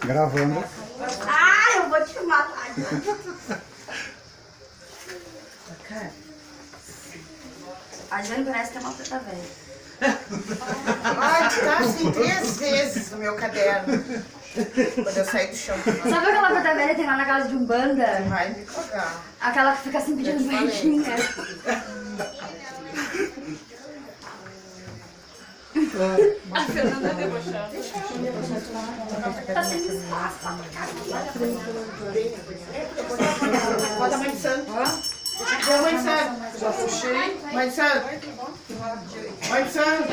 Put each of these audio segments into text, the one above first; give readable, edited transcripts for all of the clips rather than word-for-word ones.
Gravando. Ah, eu vou te matar. A Jane parece que é uma preta velha. Ai, tá assim 3 vezes no meu caderno. Quando eu saí do chão. Sabe aquela preta velha que tem lá na casa de Umbanda? Vai me cobrar. Aquela que fica assim pedindo verdinha. A Fernanda debochando. Tá sem espaço. Bota a mãe de santo. Deu a mãe de santo. Já puxei. Mãe de santo. Mãe de santo.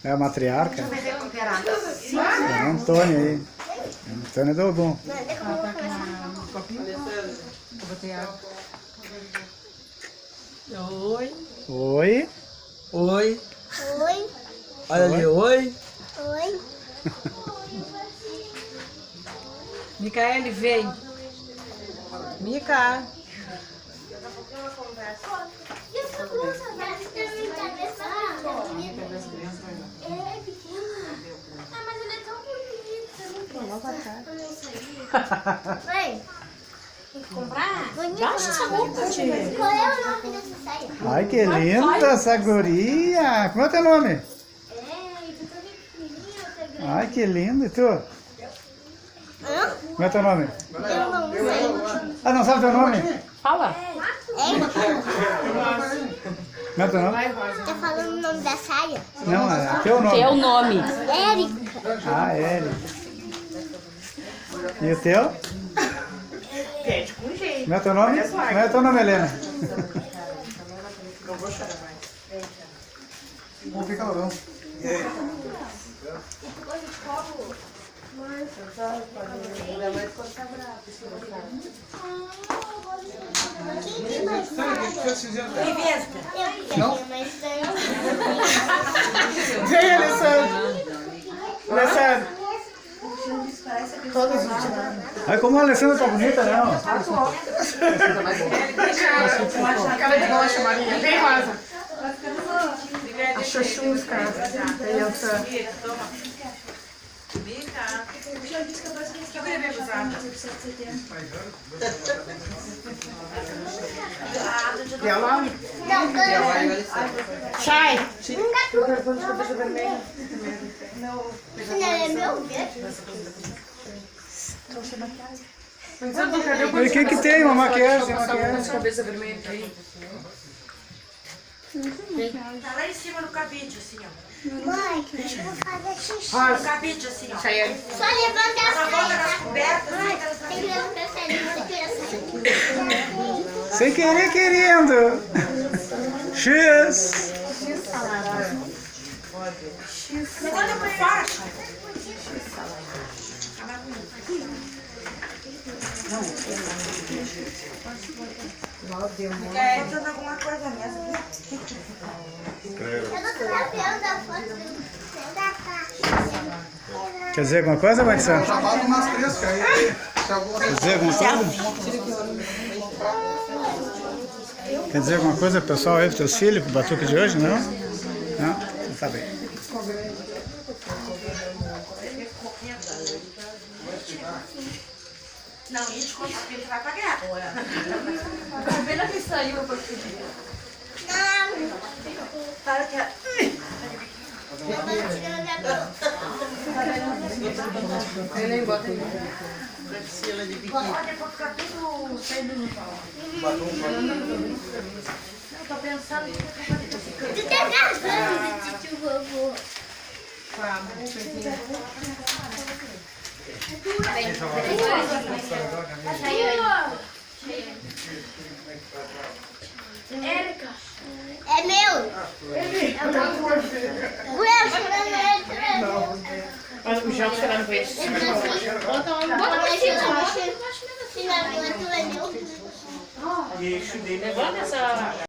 É a matriarca? Vai recuperar. É a Antônia aí. É a Antônia do Ogum. Oi. Oi. Oi. Oi, Olha ali, oi. oi. Micaele, vem. Mica. E essa blusa deve ter atravessado. É pequena. Ah, mas ela é tão bonita. Mãe, tem que comprar? Baixa essa roupa, tia. Qual é o nome dessa saia? Ai, que linda essa guria. Como é o teu nome? É, eu tô pequenininha, outra grande. Ai, que lindo. E tu? Hã? Como é o teu nome? Eu não sei. Ah, não sabe teu nome? Fala. Como é o teu nome? Tá falando o nome da saia? Não, é teu nome. Teu nome. Érica. Ah, Érica. E o teu? Pede com jeito. Como é o teu nome? Como é o teu nome, Helena? Não vou chorar mais. Vamos ficar não. Não? Vem, Alessandro. Alessandro. Todos os dias. Ai, como a Alessandra tá bonita, né? ó. Cara de rocha, Maria. Vem, Rosa. A xoxusca. Criança. Deu nome? Não, Sai. não é meu? E o que que tem? Uma maquiagem, tem maquiagem. Cabeça vermelha aí. Tá lá em cima no cabide, assim, ó. Mãe, deixa eu fazer xixi. No cabide, assim, ó. Só levanta a Na volta das saia. cobertas, assim, Tem que levantar a saia. Você tira a saia. Sem querer, querendo. X. levanta por faixa. Quer botando alguma coisa mesmo? Eu não tô vendo a foto da caixa. Quer dizer alguma coisa, mãe de santo? Já bota umas 3, que aí Quer dizer alguma coisa? Quer dizer alguma coisa, pessoal, aí, pros teus filhos, pro batuque de hoje, não? Não? Então tá bem. Não, isso quando o filho vai pra guerra. A pena que saiu pra pedir. Não. Para que... Eu vou tirar minha boca. Ele bota aí. Pode ficar tudo saindo no pau. Eu tô pensando que Tu tá gravando de tio vovô. Érica. É meu. É meu. Ué, chorando ele. O João chorando com ele. Bota mais embaixo. Se não é meu. Levanta essa...